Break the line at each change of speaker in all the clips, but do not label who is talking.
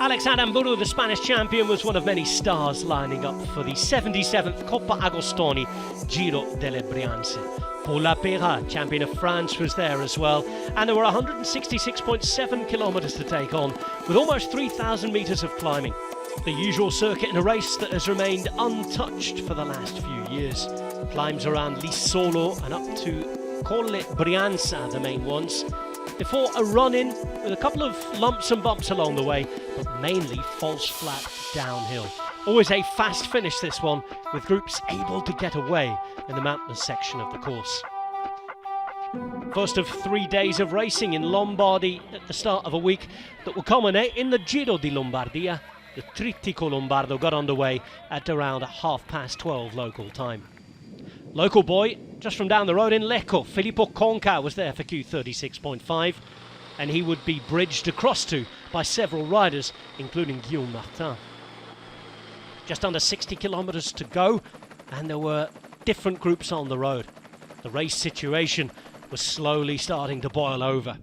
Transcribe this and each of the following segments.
Alex Aramburu, the Spanish champion, was one of many stars lining up for the 77th Coppa Agostoni Giro delle Brianze. Paul Lapera, champion of France, was there as well, and there were 166.7 kilometres to take on, with almost 3,000 metres of climbing. The usual circuit in a race that has remained untouched for the last few years. Climbs around Lissolo and up to Colle Brianza, the main ones, before a run-in with a couple of lumps and bumps along the way, but mainly falls flat downhill. Always a fast finish, this one, with groups able to get away in the mountainous section of the course. First of 3 days of racing in Lombardy at the start of a week that will culminate in the Giro di Lombardia. The Trittico Lombardo got underway at around 12:30 local time. Local boy, just from down the road in Lecco, Filippo Conca was there for Q36.5, and he would be bridged across to by several riders, including Guillaume Martin. Just under 60 kilometres to go, and there were different groups on the road. The race situation was slowly starting to boil over.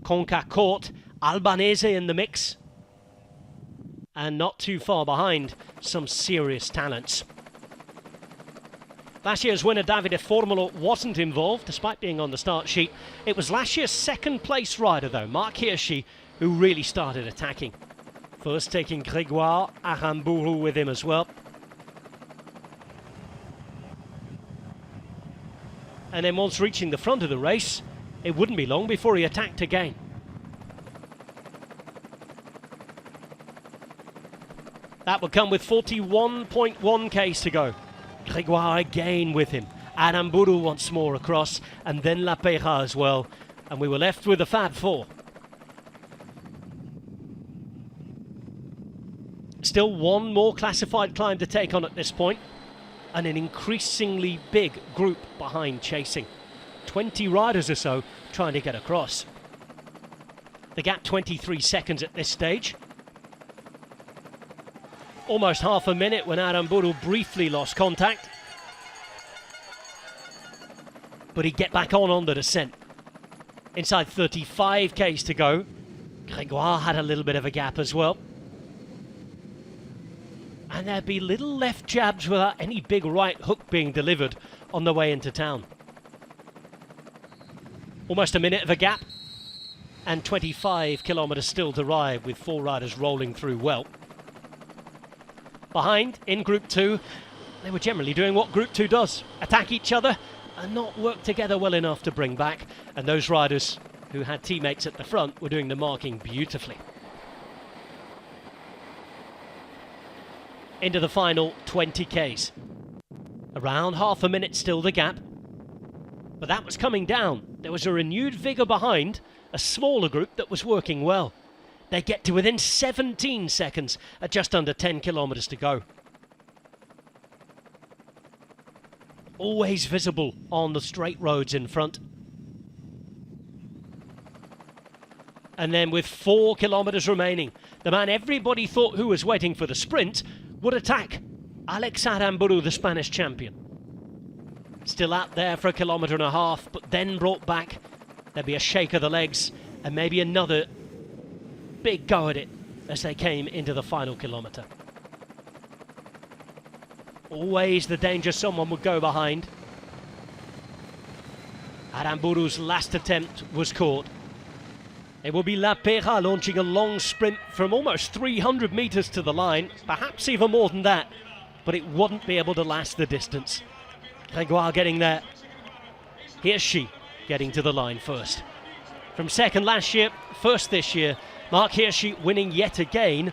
Conca caught Albanese in the mix, and not too far behind, some serious talents. Last year's winner Davide Formolo wasn't involved, despite being on the start sheet. It was last year's second place rider though, Marc Hirschi, who really started attacking. First taking Grégoire Aramburu with him as well. And then once reaching the front of the race, it wouldn't be long before he attacked again. That would come with 41.1 k's to go. Grégoire again with him. Aramburu once more across, and then Lapera as well. And we were left with the Fab Four. Still one more classified climb to take on at this point, and an increasingly big group behind chasing. 20 riders or so trying to get across. The gap 23 seconds at this stage. Almost half a minute when Aramburu briefly lost contact. But he'd get back on the descent. Inside 35 k's to go. Grégoire had a little bit of a gap as well. And there'd be little left jabs without any big right hook being delivered on the way into town. Almost a minute of a gap. And 25 kilometres still to ride, with 4 riders rolling through well. Behind, in Group 2, they were generally doing what Group 2 does. Attack each other and not work together well enough to bring back. And those riders who had teammates at the front were doing the marking beautifully. Into the final 20 k's. Around half a minute still the gap. But that was coming down. There was a renewed vigour behind, a smaller group that was working well. They get to within 17 seconds at just under 10 kilometres to go. Always visible on the straight roads in front. And then with 4 kilometres remaining, the man everybody thought who was waiting for the sprint would attack. Alex Aramburu, the Spanish champion. Still out there for 1.5 kilometres, but then brought back. There'd be a shake of the legs and maybe another big go at it as they came into the final kilometre. Always the danger someone would go behind. Aramburu's last attempt was caught. It will be Lapera launching a long sprint from almost 300 metres to the line, perhaps even more than that, but it wouldn't be able to last the distance. Grégoire getting there. Hirschi getting to the line first. From second last year, first this year, Marc Hirschi winning yet again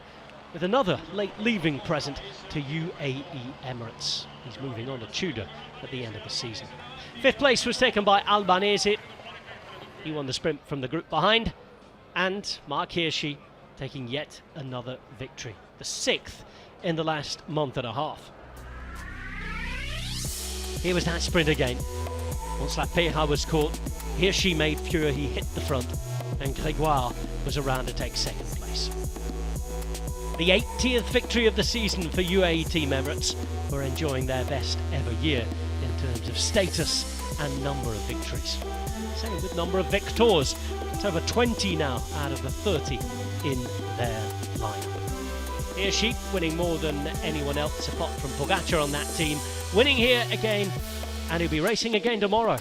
with another late leaving present to UAE Emirates. He's moving on to Tudor at the end of the season. 5th place was taken by Albanese. He won the sprint from the group behind. And Marc Hirschi taking yet another victory. The 6th in the last month and a half. Here was that sprint again. Once Lapera was caught, Hirschi made sure he hit the front, and Grégoire was around to take 2nd place. The 80th victory of the season for UAE Team Emirates, who are enjoying their best ever year in terms of status and number of victories. Same with number of victors. It's over 20 now out of the 30 in their lineup. Here's Sheep winning more than anyone else apart from Pogacar on that team. Winning here again, and he'll be racing again tomorrow.